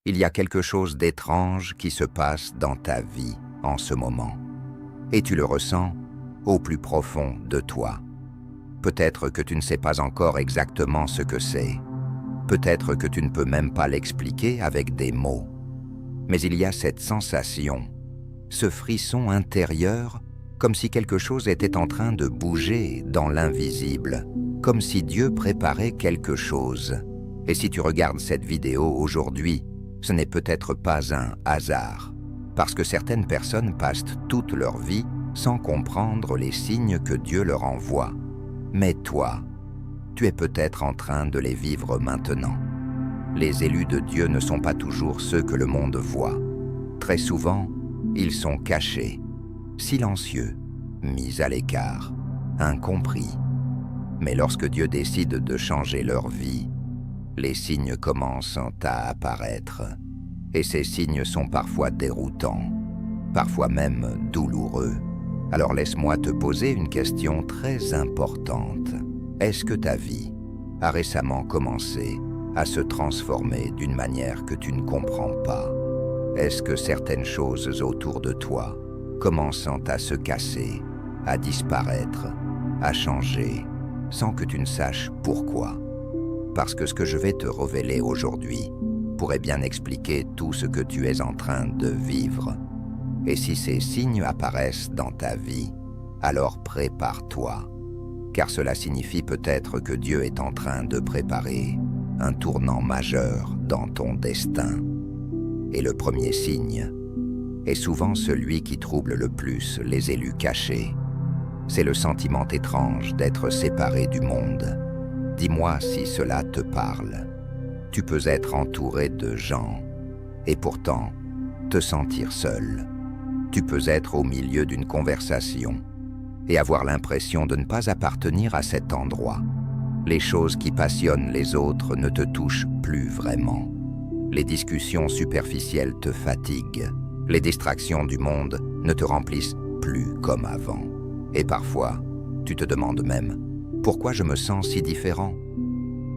Il y a quelque chose d'étrange qui se passe dans ta vie en ce moment. Et tu le ressens au plus profond de toi. Peut-être que tu ne sais pas encore exactement ce que c'est. Peut-être que tu ne peux même pas l'expliquer avec des mots. Mais il y a cette sensation, ce frisson intérieur, comme si quelque chose était en train de bouger dans l'invisible, comme si Dieu préparait quelque chose. Et si tu regardes cette vidéo aujourd'hui, ce n'est peut-être pas un hasard, parce que certaines personnes passent toute leur vie sans comprendre les signes que Dieu leur envoie. Mais toi, tu es peut-être en train de les vivre maintenant. Les élus de Dieu ne sont pas toujours ceux que le monde voit. Très souvent, ils sont cachés, silencieux, mis à l'écart, incompris. Mais lorsque Dieu décide de changer leur vie, les signes commencent à apparaître. Et ces signes sont parfois déroutants, parfois même douloureux. Alors laisse-moi te poser une question très importante. Est-ce que ta vie a récemment commencé à se transformer d'une manière que tu ne comprends pas? Est-ce que certaines choses autour de toi commencent à se casser, à disparaître, à changer, sans que tu ne saches pourquoi? Parce que ce que je vais te révéler aujourd'hui pourrait bien expliquer tout ce que tu es en train de vivre. Et si ces signes apparaissent dans ta vie, alors prépare-toi, car cela signifie peut-être que Dieu est en train de préparer un tournant majeur dans ton destin. Et le premier signe est souvent celui qui trouble le plus les élus cachés. C'est le sentiment étrange d'être séparé du monde. Dis-moi si cela te parle. Tu peux être entouré de gens et pourtant te sentir seul. Tu peux être au milieu d'une conversation et avoir l'impression de ne pas appartenir à cet endroit. Les choses qui passionnent les autres ne te touchent plus vraiment. Les discussions superficielles te fatiguent. Les distractions du monde ne te remplissent plus comme avant. Et parfois, tu te demandes même « Pourquoi je me sens si différent ?»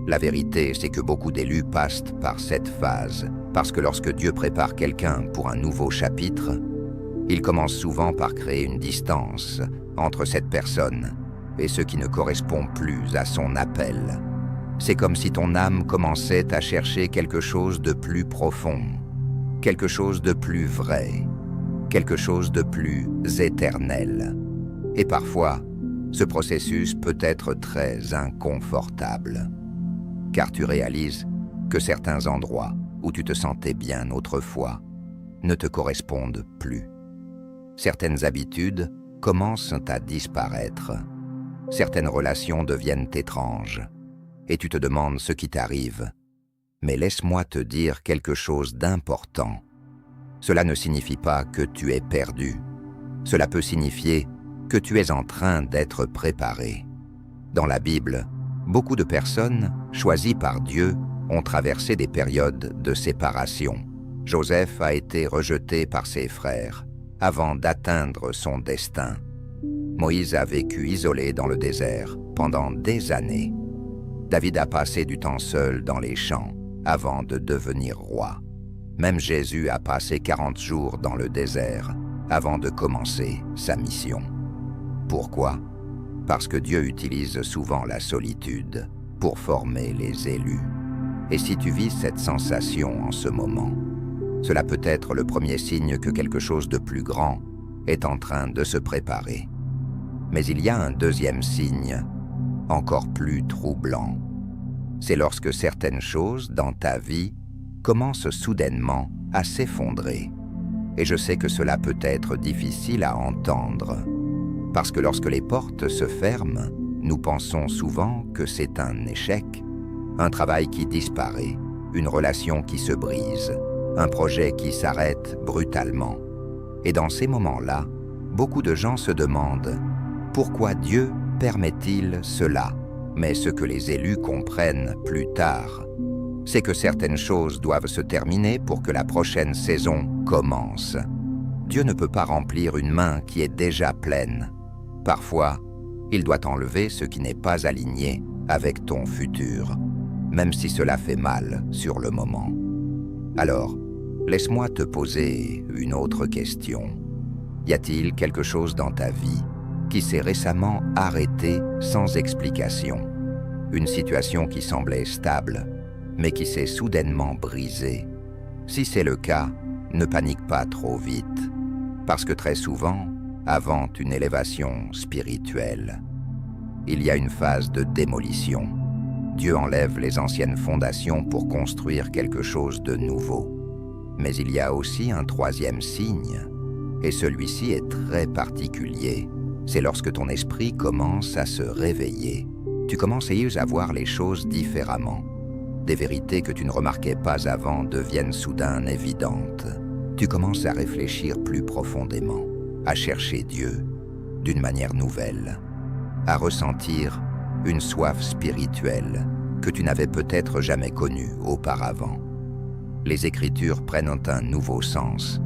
La vérité, c'est que beaucoup d'élus passent par cette phase, parce que lorsque Dieu prépare quelqu'un pour un nouveau chapitre, il commence souvent par créer une distance entre cette personne et ce qui ne correspond plus à son appel. C'est comme si ton âme commençait à chercher quelque chose de plus profond, quelque chose de plus vrai, quelque chose de plus éternel. Et parfois, ce processus peut être très inconfortable, car tu réalises que certains endroits où tu te sentais bien autrefois ne te correspondent plus. Certaines habitudes commencent à disparaître. Certaines relations deviennent étranges. Et tu te demandes ce qui t'arrive. Mais laisse-moi te dire quelque chose d'important. Cela ne signifie pas que tu es perdu. Cela peut signifier que tu es en train d'être préparé. Dans la Bible, beaucoup de personnes, choisies par Dieu, ont traversé des périodes de séparation. Joseph a été rejeté par ses frères avant d'atteindre son destin. Moïse a vécu isolé dans le désert pendant des années. David a passé du temps seul dans les champs avant de devenir roi. Même Jésus a passé 40 jours dans le désert avant de commencer sa mission. Pourquoi? Parce que Dieu utilise souvent la solitude pour former les élus. Et si tu vis cette sensation en ce moment, cela peut être le premier signe que quelque chose de plus grand est en train de se préparer. Mais il y a un deuxième signe, encore plus troublant. C'est lorsque certaines choses dans ta vie commencent soudainement à s'effondrer. Et je sais que cela peut être difficile à entendre, parce que lorsque les portes se ferment, nous pensons souvent que c'est un échec, un travail qui disparaît, une relation qui se brise, un projet qui s'arrête brutalement. Et dans ces moments-là, beaucoup de gens se demandent « Pourquoi Dieu permet-il cela ?» Mais ce que les élus comprennent plus tard, c'est que certaines choses doivent se terminer pour que la prochaine saison commence. Dieu ne peut pas remplir une main qui est déjà pleine. Parfois, il doit enlever ce qui n'est pas aligné avec ton futur, même si cela fait mal sur le moment. Alors, laisse-moi te poser une autre question. Y a-t-il quelque chose dans ta vie qui s'est récemment arrêté sans explication? Une situation qui semblait stable, mais qui s'est soudainement brisée? Si c'est le cas, ne panique pas trop vite, parce que très souvent, avant une élévation spirituelle, il y a une phase de démolition. Dieu enlève les anciennes fondations pour construire quelque chose de nouveau. Mais il y a aussi un troisième signe, et celui-ci est très particulier. C'est lorsque ton esprit commence à se réveiller. Tu commences à voir les choses différemment. Des vérités que tu ne remarquais pas avant deviennent soudain évidentes. Tu commences à réfléchir plus profondément, à chercher Dieu d'une manière nouvelle, à ressentir une soif spirituelle que tu n'avais peut-être jamais connue auparavant. Les Écritures prennent un nouveau sens.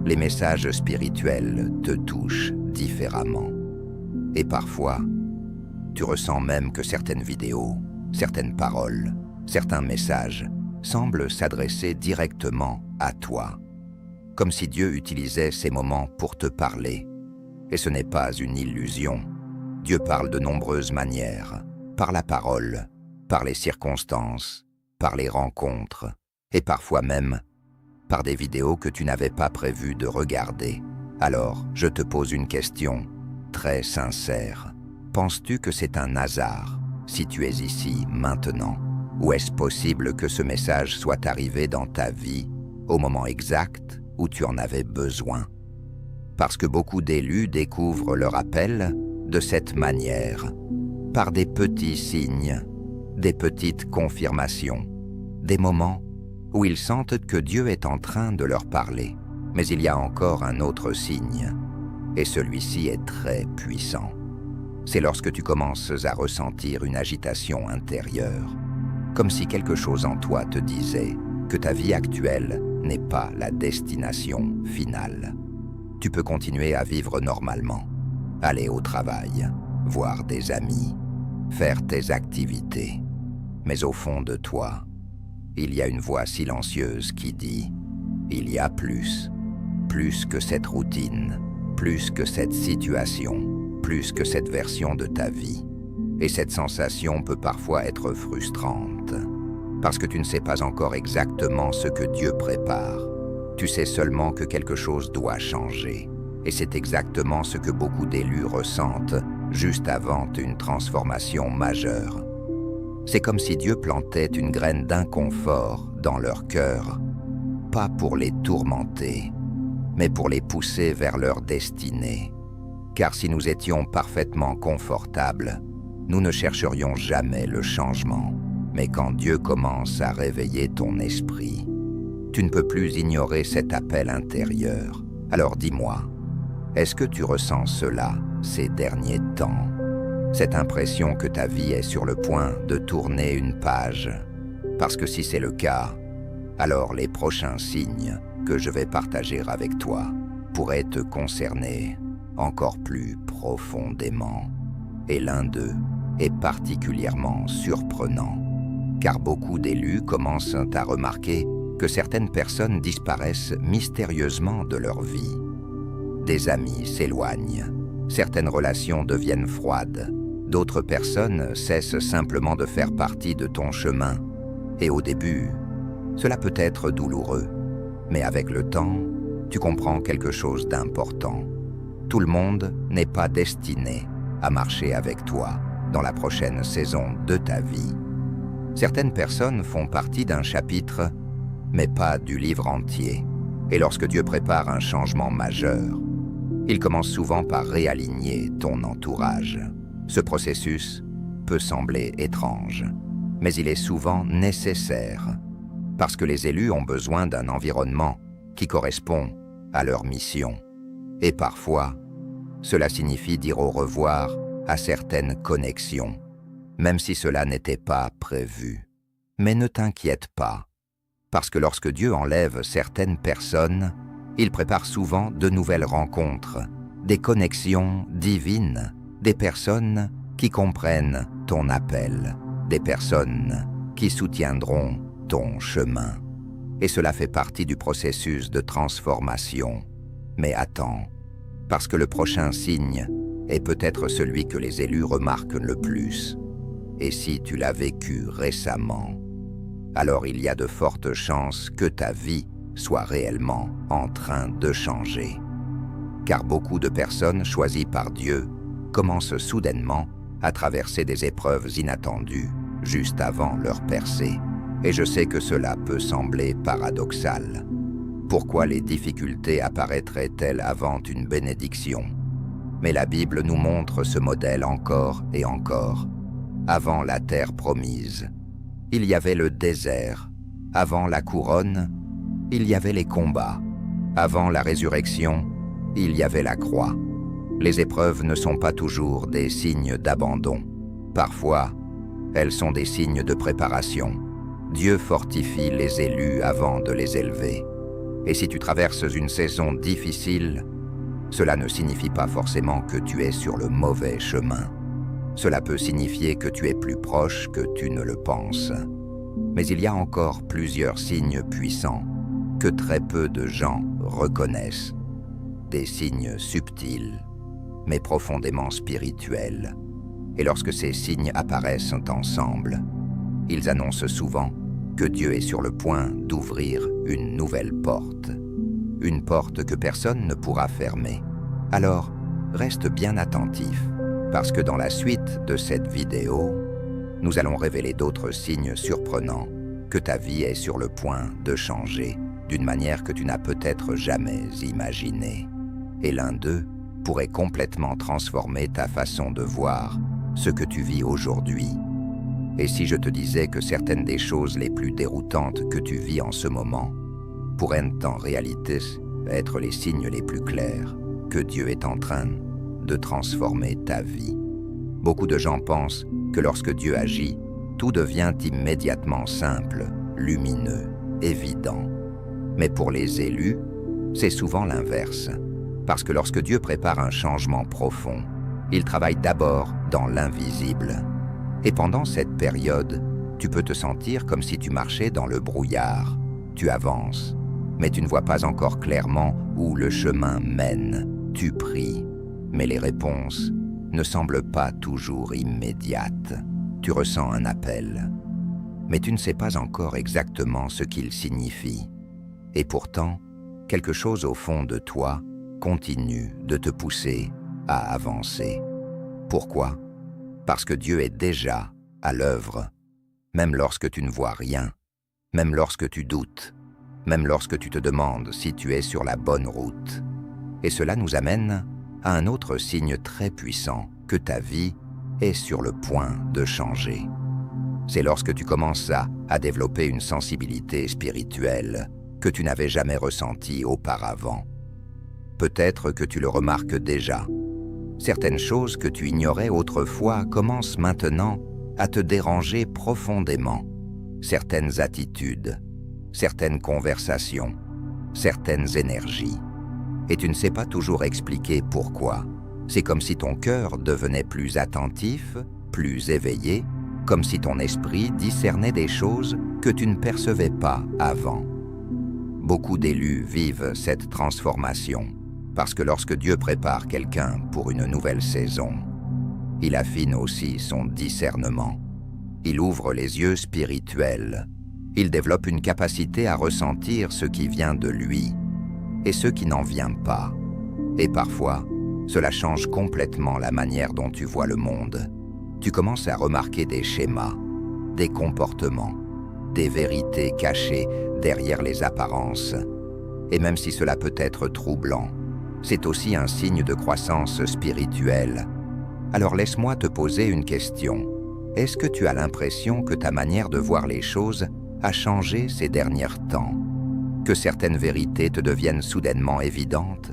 Les messages spirituels te touchent différemment. Et parfois, tu ressens même que certaines vidéos, certaines paroles, certains messages semblent s'adresser directement à toi, comme si Dieu utilisait ces moments pour te parler. Et ce n'est pas une illusion. Dieu parle de nombreuses manières, par la parole, par les circonstances, par les rencontres, et parfois même par des vidéos que tu n'avais pas prévu de regarder. Alors, je te pose une question très sincère. Penses-tu que c'est un hasard si tu es ici maintenant? Ou est-ce possible que ce message soit arrivé dans ta vie au moment exact où tu en avais besoin? Parce que beaucoup d'élus découvrent leur appel de cette manière, par des petits signes, des petites confirmations, des moments où ils sentent que Dieu est en train de leur parler. Mais il y a encore un autre signe, et celui-ci est très puissant. C'est lorsque tu commences à ressentir une agitation intérieure, comme si quelque chose en toi te disait que ta vie actuelle n'est pas la destination finale. Tu peux continuer à vivre normalement, aller au travail, voir des amis, faire tes activités. Mais au fond de toi, il y a une voix silencieuse qui dit « Il y a plus que cette routine, plus que cette situation, plus que cette version de ta vie. » Et cette sensation peut parfois être frustrante, parce que tu ne sais pas encore exactement ce que Dieu prépare. Tu sais seulement que quelque chose doit changer. Et c'est exactement ce que beaucoup d'élus ressentent juste avant une transformation majeure. C'est comme si Dieu plantait une graine d'inconfort dans leur cœur, pas pour les tourmenter, mais pour les pousser vers leur destinée. Car si nous étions parfaitement confortables, nous ne chercherions jamais le changement. Mais quand Dieu commence à réveiller ton esprit, tu ne peux plus ignorer cet appel intérieur. Alors dis-moi, est-ce que tu ressens cela ces derniers temps? Cette impression que ta vie est sur le point de tourner une page? Parce que si c'est le cas, alors les prochains signes que je vais partager avec toi pourraient te concerner encore plus profondément. Et l'un d'eux est particulièrement surprenant, car beaucoup d'élus commencent à remarquer que certaines personnes disparaissent mystérieusement de leur vie. Des amis s'éloignent, certaines relations deviennent froides, d'autres personnes cessent simplement de faire partie de ton chemin. Et au début, cela peut être douloureux, mais avec le temps, tu comprends quelque chose d'important. Tout le monde n'est pas destiné à marcher avec toi dans la prochaine saison de ta vie. Certaines personnes font partie d'un chapitre, mais pas du livre entier. Et lorsque Dieu prépare un changement majeur, il commence souvent par réaligner ton entourage. Ce processus peut sembler étrange, mais il est souvent nécessaire, parce que les élus ont besoin d'un environnement qui correspond à leur mission. Et parfois, cela signifie dire au revoir à certaines connexions, même si cela n'était pas prévu. Mais ne t'inquiète pas, parce que lorsque Dieu enlève certaines personnes, il prépare souvent de nouvelles rencontres, des connexions divines, des personnes qui comprennent ton appel, des personnes qui soutiendront ton chemin. Et cela fait partie du processus de transformation. Mais attends, parce que le prochain signe est peut-être celui que les élus remarquent le plus. Et si tu l'as vécu récemment, alors il y a de fortes chances que ta vie soit réellement en train de changer. Car beaucoup de personnes choisies par Dieu commencent soudainement à traverser des épreuves inattendues juste avant leur percée. Et je sais que cela peut sembler paradoxal. Pourquoi les difficultés apparaîtraient-elles avant une bénédiction? Mais la Bible nous montre ce modèle encore et encore. Avant la terre promise, il y avait le désert. Avant la couronne, il y avait les combats. Avant la résurrection, il y avait la croix. Les épreuves ne sont pas toujours des signes d'abandon. Parfois, elles sont des signes de préparation. Dieu fortifie les élus avant de les élever. Et si tu traverses une saison difficile, cela ne signifie pas forcément que tu es sur le mauvais chemin. Cela peut signifier que tu es plus proche que tu ne le penses. Mais il y a encore plusieurs signes puissants que très peu de gens reconnaissent. Des signes subtils, mais profondément spirituels. Et lorsque ces signes apparaissent ensemble, ils annoncent souvent que Dieu est sur le point d'ouvrir une nouvelle porte. Une porte que personne ne pourra fermer. Alors, reste bien attentif, parce que dans la suite de cette vidéo, nous allons révéler d'autres signes surprenants que ta vie est sur le point de changer d'une manière que tu n'as peut-être jamais imaginée. Et l'un d'eux pourrait complètement transformer ta façon de voir ce que tu vis aujourd'hui. Et si je te disais que certaines des choses les plus déroutantes que tu vis en ce moment pourraient en réalité être les signes les plus clairs que Dieu est en train de transformer ta vie. Beaucoup de gens pensent que lorsque Dieu agit, tout devient immédiatement simple, lumineux, évident. Mais pour les élus, c'est souvent l'inverse. Parce que lorsque Dieu prépare un changement profond, il travaille d'abord dans l'invisible. Et pendant cette période, tu peux te sentir comme si tu marchais dans le brouillard. Tu avances, mais tu ne vois pas encore clairement où le chemin mène. Tu pries, mais les réponses ne semblent pas toujours immédiates. Tu ressens un appel, mais tu ne sais pas encore exactement ce qu'il signifie. Et pourtant, quelque chose au fond de toi continue de te pousser à avancer. Pourquoi? Parce que Dieu est déjà à l'œuvre, même lorsque tu ne vois rien, même lorsque tu doutes, même lorsque tu te demandes si tu es sur la bonne route. Et cela nous amène à un autre signe très puissant que ta vie est sur le point de changer. C'est lorsque tu commences à développer une sensibilité spirituelle que tu n'avais jamais ressentie auparavant. Peut-être que tu le remarques déjà. Certaines choses que tu ignorais autrefois commencent maintenant à te déranger profondément. Certaines attitudes, certaines conversations, certaines énergies. Et tu ne sais pas toujours expliquer pourquoi. C'est comme si ton cœur devenait plus attentif, plus éveillé, comme si ton esprit discernait des choses que tu ne percevais pas avant. Beaucoup d'élus vivent cette transformation, parce que lorsque Dieu prépare quelqu'un pour une nouvelle saison, il affine aussi son discernement. Il ouvre les yeux spirituels. Il développe une capacité à ressentir ce qui vient de lui et ce qui n'en vient pas. Et parfois, cela change complètement la manière dont tu vois le monde. Tu commences à remarquer des schémas, des comportements, des vérités cachées derrière les apparences. Et même si cela peut être troublant, c'est aussi un signe de croissance spirituelle. Alors laisse-moi te poser une question. Est-ce que tu as l'impression que ta manière de voir les choses a changé ces derniers temps? Que certaines vérités te deviennent soudainement évidentes?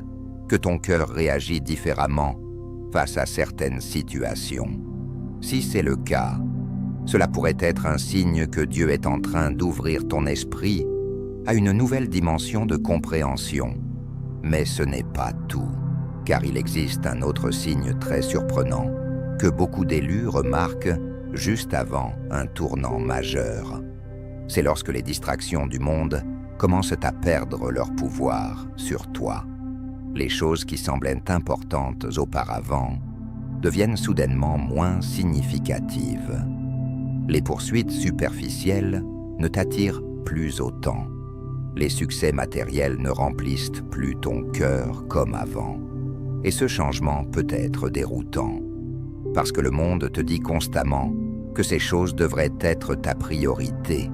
Que ton cœur réagit différemment face à certaines situations? Si c'est le cas, cela pourrait être un signe que Dieu est en train d'ouvrir ton esprit à une nouvelle dimension de compréhension. Mais ce n'est pas tout, car il existe un autre signe très surprenant que beaucoup d'élus remarquent juste avant un tournant majeur. C'est lorsque les distractions du monde commencent à perdre leur pouvoir sur toi. Les choses qui semblaient importantes auparavant deviennent soudainement moins significatives. Les poursuites superficielles ne t'attirent plus autant. Les succès matériels ne remplissent plus ton cœur comme avant. Et ce changement peut être déroutant, parce que le monde te dit constamment que ces choses devraient être ta priorité.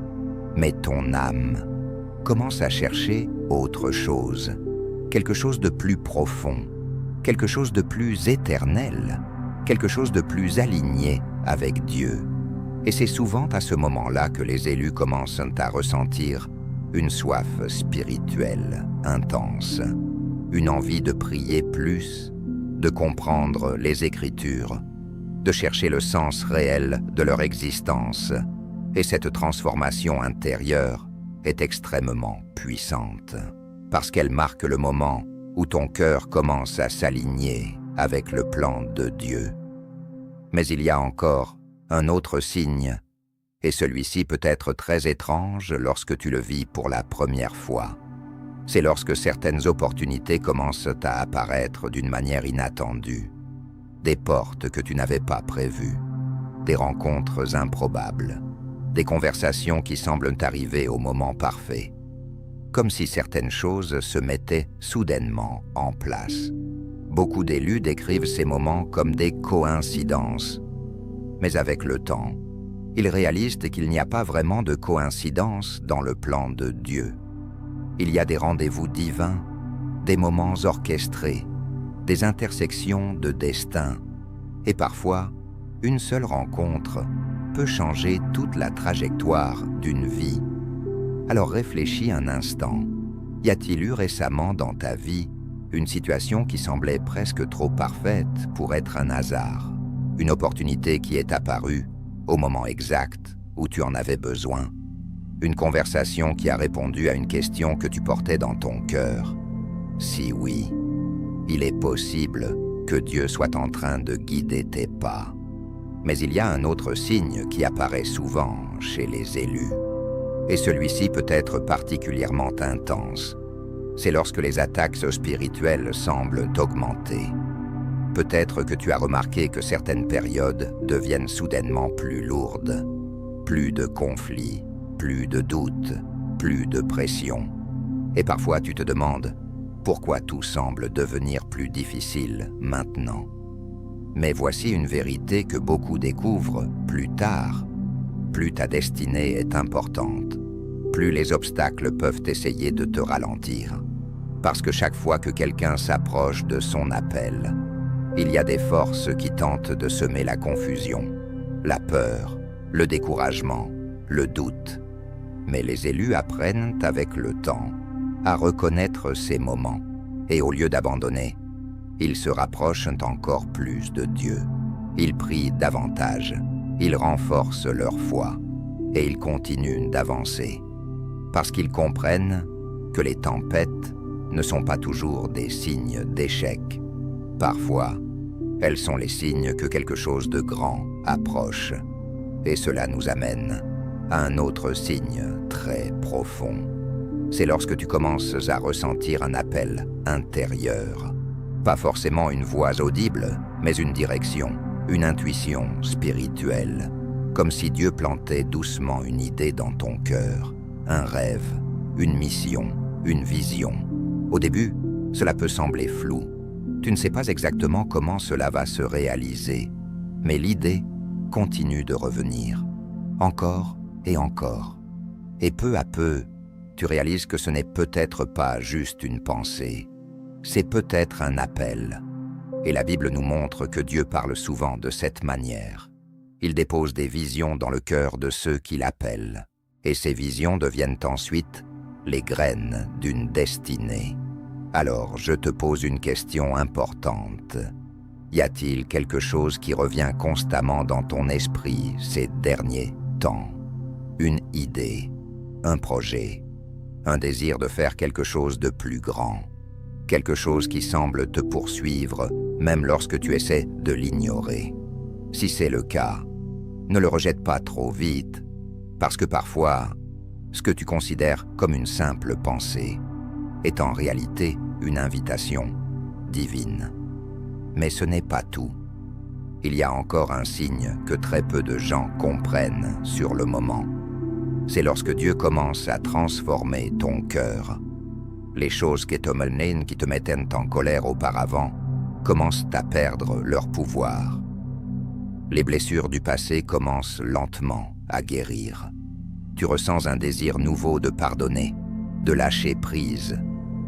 Mais ton âme commence à chercher autre chose, quelque chose de plus profond, quelque chose de plus éternel, quelque chose de plus aligné avec Dieu. Et c'est souvent à ce moment-là que les élus commencent à ressentir une soif spirituelle intense, une envie de prier plus, de comprendre les Écritures, de chercher le sens réel de leur existence. Et cette transformation intérieure est extrêmement puissante, parce qu'elle marque le moment où ton cœur commence à s'aligner avec le plan de Dieu. Mais il y a encore un autre signe, et celui-ci peut être très étrange lorsque tu le vis pour la première fois. C'est lorsque certaines opportunités commencent à apparaître d'une manière inattendue, des portes que tu n'avais pas prévues, des rencontres improbables, des conversations qui semblent arriver au moment parfait, comme si certaines choses se mettaient soudainement en place. Beaucoup d'élus décrivent ces moments comme des coïncidences, mais avec le temps, ils réalisent qu'il n'y a pas vraiment de coïncidence dans le plan de Dieu. Il y a des rendez-vous divins, des moments orchestrés, des intersections de destin, et parfois, une seule rencontre peut changer toute la trajectoire d'une vie. Alors réfléchis un instant. Y a-t-il eu récemment dans ta vie une situation qui semblait presque trop parfaite pour être un hasard? Une opportunité qui est apparue au moment exact où tu en avais besoin? Une conversation qui a répondu à une question que tu portais dans ton cœur? Si oui, il est possible que Dieu soit en train de guider tes pas. Mais il y a un autre signe qui apparaît souvent chez les élus. Et celui-ci peut être particulièrement intense. C'est lorsque les attaques spirituelles semblent augmenter. Peut-être que tu as remarqué que certaines périodes deviennent soudainement plus lourdes. Plus de conflits, plus de doutes, plus de pression. Et parfois tu te demandes pourquoi tout semble devenir plus difficile maintenant. Mais voici une vérité que beaucoup découvrent plus tard. Plus ta destinée est importante, plus les obstacles peuvent essayer de te ralentir. Parce que chaque fois que quelqu'un s'approche de son appel, il y a des forces qui tentent de semer la confusion, la peur, le découragement, le doute. Mais les élus apprennent avec le temps à reconnaître ces moments, et au lieu d'abandonner, ils se rapprochent encore plus de Dieu. Ils prient davantage, ils renforcent leur foi, et ils continuent d'avancer, parce qu'ils comprennent que les tempêtes ne sont pas toujours des signes d'échec. Parfois, elles sont les signes que quelque chose de grand approche, et cela nous amène à un autre signe très profond. C'est lorsque tu commences à ressentir un appel intérieur. Pas forcément une voix audible, mais une direction, une intuition spirituelle. Comme si Dieu plantait doucement une idée dans ton cœur, un rêve, une mission, une vision. Au début, cela peut sembler flou. Tu ne sais pas exactement comment cela va se réaliser, mais l'idée continue de revenir, encore et encore. Et peu à peu, tu réalises que ce n'est peut-être pas juste une pensée, c'est peut-être un appel. Et la Bible nous montre que Dieu parle souvent de cette manière. Il dépose des visions dans le cœur de ceux qui l'appellent, et ces visions deviennent ensuite les graines d'une destinée. Alors, je te pose une question importante. Y a-t-il quelque chose qui revient constamment dans ton esprit ces derniers temps? Une idée, un projet, un désir de faire quelque chose de plus grand, quelque chose qui semble te poursuivre même lorsque tu essaies de l'ignorer. Si c'est le cas, ne le rejette pas trop vite, parce que parfois, Ce que tu considères comme une simple pensée est en réalité une invitation divine. Mais ce n'est pas tout. Il y a encore un signe que très peu de gens comprennent sur le moment. C'est lorsque Dieu commence à transformer ton cœur. Les choses qui te mettaient en colère auparavant commencent à perdre leur pouvoir. Les blessures du passé commencent lentement à guérir. Tu ressens un désir nouveau de pardonner, de lâcher prise,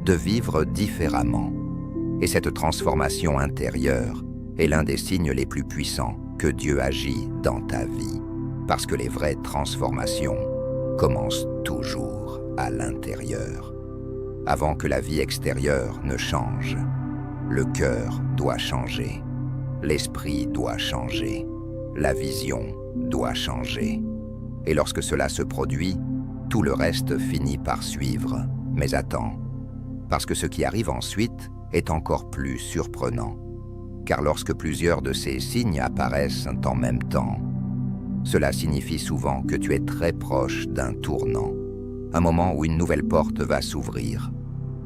de vivre différemment. Et cette transformation intérieure est l'un des signes les plus puissants que Dieu agit dans ta vie. Parce que les vraies transformations commencent toujours à l'intérieur. Avant que la vie extérieure ne change, le cœur doit changer, l'esprit doit changer, la vision doit changer. Et lorsque cela se produit, tout le reste finit par suivre. Mais attends, parce que ce qui arrive ensuite est encore plus surprenant. Car lorsque plusieurs de ces signes apparaissent en même temps, cela signifie souvent que tu es très proche d'un tournant, un moment où une nouvelle porte va s'ouvrir,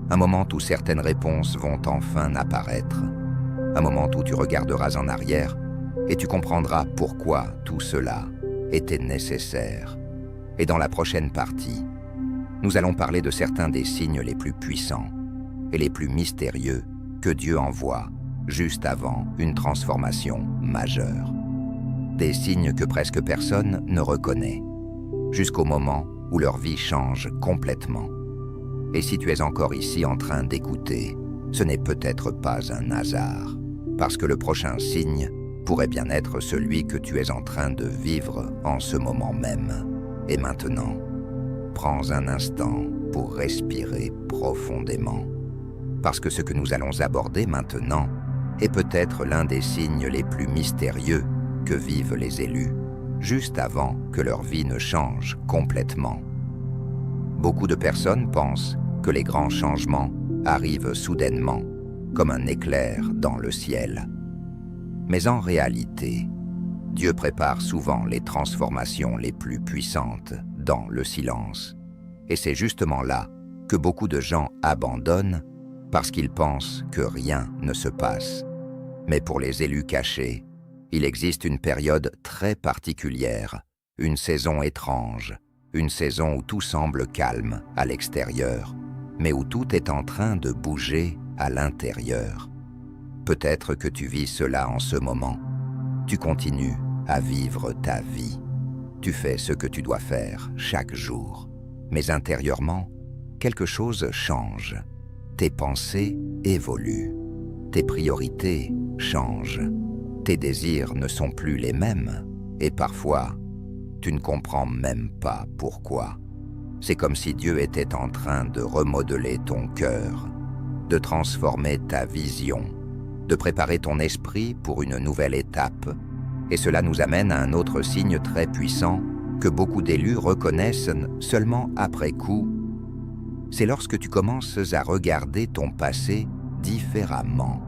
un moment où certaines réponses vont enfin apparaître, un moment où tu regarderas en arrière et tu comprendras pourquoi tout cela était nécessaire. Et dans la prochaine partie, nous allons parler de certains des signes les plus puissants et les plus mystérieux que Dieu envoie juste avant une transformation majeure. Des signes que presque personne ne reconnaît, jusqu'au moment où leur vie change complètement. Et si tu es encore ici en train d'écouter, ce n'est peut-être pas un hasard, parce que le prochain signe pourrait bien être celui que tu es en train de vivre en ce moment même. Et maintenant, prends un instant pour respirer profondément, parce que ce que nous allons aborder maintenant est peut-être l'un des signes les plus mystérieux que vivent les élus, juste avant que leur vie ne change complètement. Beaucoup de personnes pensent que les grands changements arrivent soudainement, comme un éclair dans le ciel. Mais en réalité, Dieu prépare souvent les transformations les plus puissantes dans le silence. Et c'est justement là que beaucoup de gens abandonnent parce qu'ils pensent que rien ne se passe. Mais pour les élus cachés, il existe une période très particulière, une saison étrange, une saison où tout semble calme à l'extérieur, mais où tout est en train de bouger à l'intérieur. Peut-être que tu vis cela en ce moment. Tu continues à vivre ta vie. Tu fais ce que tu dois faire chaque jour. Mais intérieurement, quelque chose change. Tes pensées évoluent. Tes priorités changent. Tes désirs ne sont plus les mêmes. Et parfois, tu ne comprends même pas pourquoi. C'est comme si Dieu était en train de remodeler ton cœur, de transformer ta vision, de préparer ton esprit pour une nouvelle étape. Et cela nous amène à un autre signe très puissant que beaucoup d'élus reconnaissent seulement après coup. C'est lorsque tu commences à regarder ton passé différemment.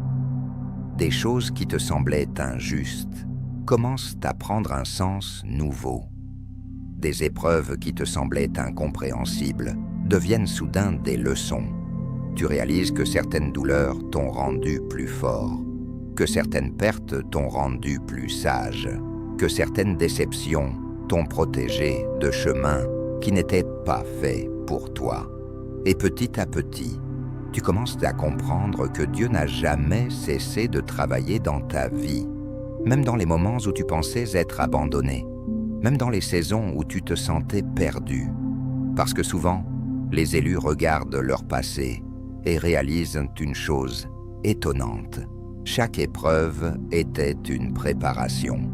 Des choses qui te semblaient injustes commencent à prendre un sens nouveau. Des épreuves qui te semblaient incompréhensibles deviennent soudain des leçons. Tu réalises que certaines douleurs t'ont rendu plus fort, que certaines pertes t'ont rendu plus sage, que certaines déceptions t'ont protégé de chemins qui n'étaient pas faits pour toi. Et petit à petit, tu commences à comprendre que Dieu n'a jamais cessé de travailler dans ta vie, même dans les moments où tu pensais être abandonné, même dans les saisons où tu te sentais perdu. Parce que souvent, les élus regardent leur passé et réalisent une chose étonnante. Chaque épreuve était une préparation.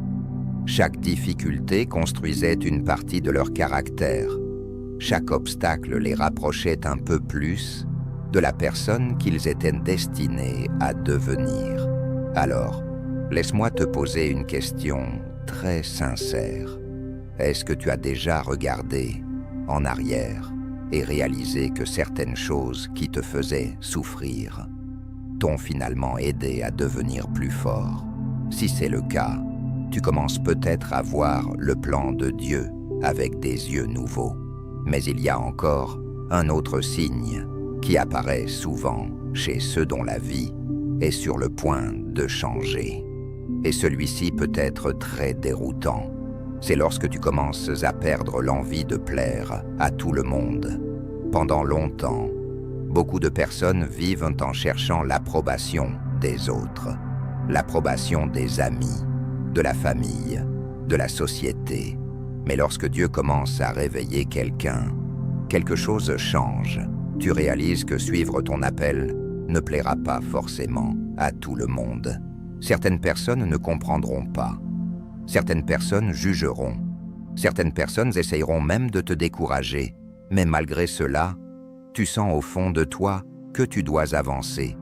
Chaque difficulté construisait une partie de leur caractère. Chaque obstacle les rapprochait un peu plus de la personne qu'ils étaient destinés à devenir. Alors, laisse-moi te poser une question très sincère. Est-ce que tu as déjà regardé en arrière et réalisé que certaines choses qui te faisaient souffrir t'ont finalement aidé à devenir plus fort? Si c'est le cas, tu commences peut-être à voir le plan de Dieu avec des yeux nouveaux. Mais il y a encore un autre signe qui apparaît souvent chez ceux dont la vie est sur le point de changer. Et celui-ci peut être très déroutant. C'est lorsque tu commences à perdre l'envie de plaire à tout le monde. Pendant longtemps, beaucoup de personnes vivent en cherchant l'approbation des autres, l'approbation des amis, de la famille, de la société. Mais lorsque Dieu commence à réveiller quelqu'un, quelque chose change. Tu réalises que suivre ton appel ne plaira pas forcément à tout le monde. Certaines personnes ne comprendront pas. Certaines personnes jugeront. Certaines personnes essayeront même de te décourager. Mais malgré cela, tu sens au fond de toi que tu dois avancer.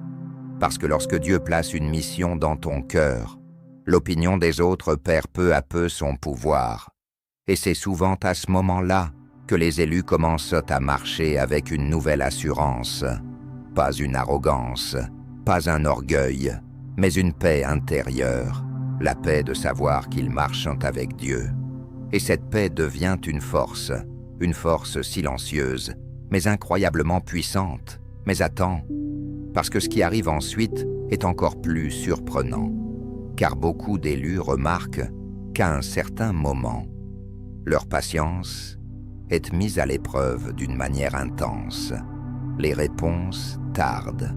Parce que lorsque Dieu place une mission dans ton cœur, l'opinion des autres perd peu à peu son pouvoir. Et c'est souvent à ce moment-là que les élus commencent à marcher avec une nouvelle assurance. Pas une arrogance, pas un orgueil, mais une paix intérieure. La paix de savoir qu'ils marchent avec Dieu. Et cette paix devient une force silencieuse, mais incroyablement puissante. Mais attends, parce que ce qui arrive ensuite est encore plus surprenant. Car beaucoup d'élus remarquent qu'à un certain moment, leur patience est mise à l'épreuve d'une manière intense. Les réponses tardent,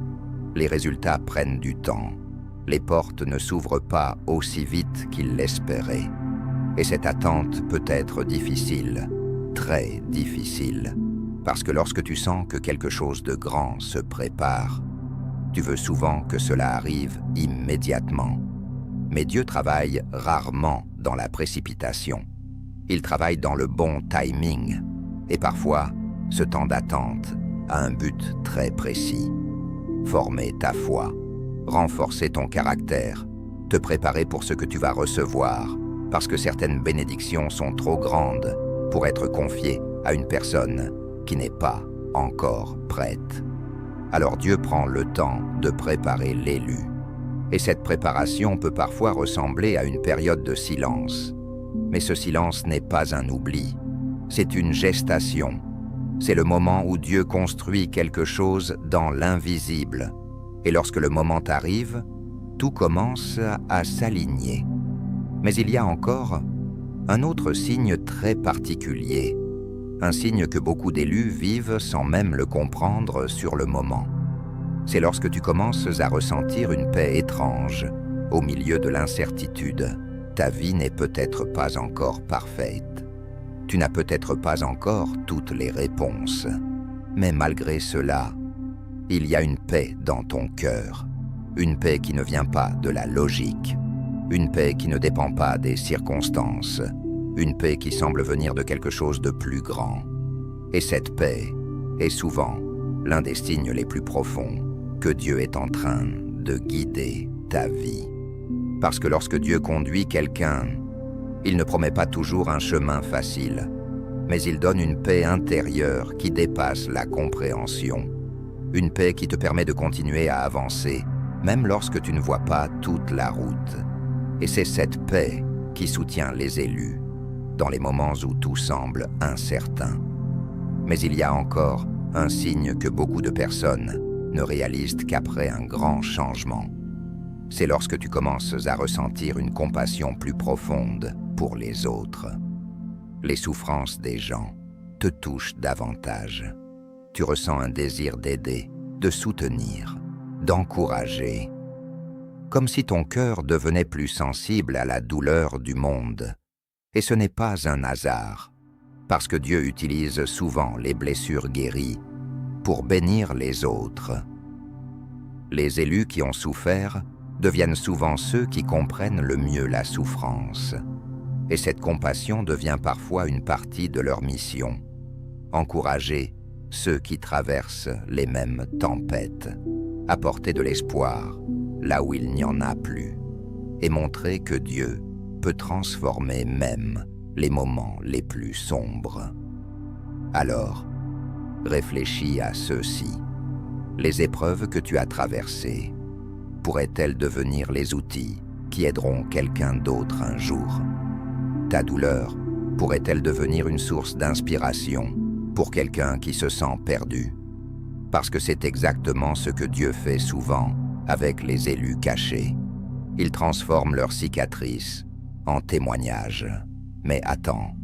les résultats prennent du temps. Les portes ne s'ouvrent pas aussi vite qu'ils l'espéraient. Et cette attente peut être difficile, très difficile, parce que lorsque tu sens que quelque chose de grand se prépare, tu veux souvent que cela arrive immédiatement. Mais Dieu travaille rarement dans la précipitation. Il travaille dans le bon timing. Et parfois, ce temps d'attente a un but très précis. Former ta foi, renforcer ton caractère, te préparer pour ce que tu vas recevoir, parce que certaines bénédictions sont trop grandes pour être confiées à une personne qui n'est pas encore prête. Alors Dieu prend le temps de préparer l'élu. Et cette préparation peut parfois ressembler à une période de silence. Mais ce silence n'est pas un oubli, c'est une gestation. C'est le moment où Dieu construit quelque chose dans l'invisible. Et lorsque le moment arrive, tout commence à s'aligner. Mais il y a encore un autre signe très particulier, un signe que beaucoup d'élus vivent sans même le comprendre sur le moment. C'est lorsque tu commences à ressentir une paix étrange au milieu de l'incertitude. Ta vie n'est peut-être pas encore parfaite. Tu n'as peut-être pas encore toutes les réponses. Mais malgré cela, il y a une paix dans ton cœur. Une paix qui ne vient pas de la logique. Une paix qui ne dépend pas des circonstances. Une paix qui semble venir de quelque chose de plus grand. Et cette paix est souvent l'un des signes les plus profonds que Dieu est en train de guider ta vie. Parce que lorsque Dieu conduit quelqu'un, il ne promet pas toujours un chemin facile, mais il donne une paix intérieure qui dépasse la compréhension. Une paix qui te permet de continuer à avancer, même lorsque tu ne vois pas toute la route. Et c'est cette paix qui soutient les élus, dans les moments où tout semble incertain. Mais il y a encore un signe que beaucoup de personnes ne réalisent qu'après un grand changement. C'est lorsque tu commences à ressentir une compassion plus profonde pour les autres. Les souffrances des gens te touchent davantage. Tu ressens un désir d'aider, de soutenir, d'encourager. Comme si ton cœur devenait plus sensible à la douleur du monde. Et ce n'est pas un hasard, parce que Dieu utilise souvent les blessures guéries pour bénir les autres. Les élus qui ont souffert deviennent souvent ceux qui comprennent le mieux la souffrance. Et cette compassion devient parfois une partie de leur mission. Encourager ceux qui traversent les mêmes tempêtes, apporter de l'espoir là où il n'y en a plus, et montrer que Dieu peut transformer même les moments les plus sombres. Alors, réfléchis à ceci. Les épreuves que tu as traversées pourraient-elles devenir les outils qui aideront quelqu'un d'autre un jour? Ta douleur pourrait-elle devenir une source d'inspiration pour quelqu'un qui se sent perdu. Parce que c'est exactement ce que Dieu fait souvent avec les élus cachés. Il transforme leurs cicatrices en témoignages. Mais attends,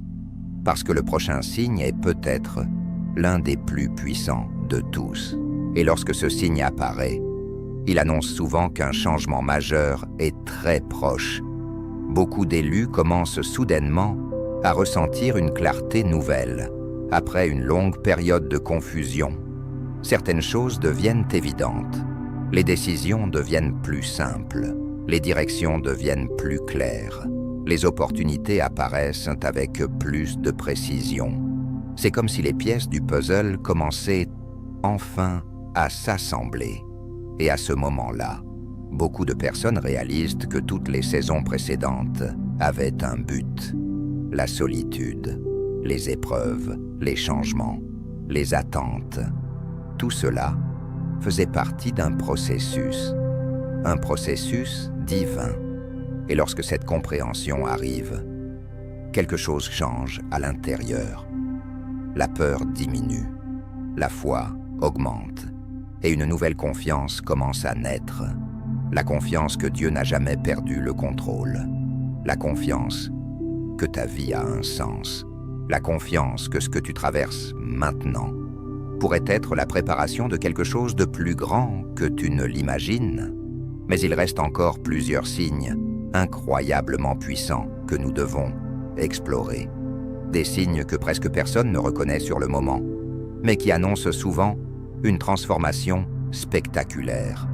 parce que le prochain signe est peut-être l'un des plus puissants de tous. Et lorsque ce signe apparaît, il annonce souvent qu'un changement majeur est très proche. Beaucoup d'élus commencent soudainement à ressentir une clarté nouvelle. Après une longue période de confusion, certaines choses deviennent évidentes. Les décisions deviennent plus simples. Les directions deviennent plus claires. Les opportunités apparaissent avec plus de précision. C'est comme si les pièces du puzzle commençaient enfin à s'assembler. Et à ce moment-là, beaucoup de personnes réalisent que toutes les saisons précédentes avaient un but. La solitude, les épreuves, les changements, les attentes. Tout cela faisait partie d'un processus divin. Et lorsque cette compréhension arrive, quelque chose change à l'intérieur. La peur diminue, la foi augmente, et une nouvelle confiance commence à naître. La confiance que Dieu n'a jamais perdu le contrôle. La confiance que ta vie a un sens. La confiance que ce que tu traverses maintenant pourrait être la préparation de quelque chose de plus grand que tu ne l'imagines. Mais il reste encore plusieurs signes incroyablement puissants que nous devons explorer. Des signes que presque personne ne reconnaît sur le moment, mais qui annoncent souvent une transformation spectaculaire.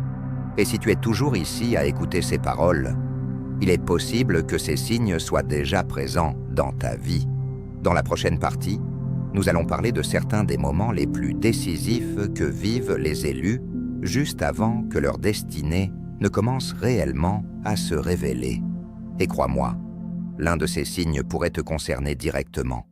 Et si tu es toujours ici à écouter ces paroles, il est possible que ces signes soient déjà présents dans ta vie. Dans la prochaine partie, nous allons parler de certains des moments les plus décisifs que vivent les élus juste avant que leur destinée ne commence réellement à se révéler. Et crois-moi, l'un de ces signes pourrait te concerner directement.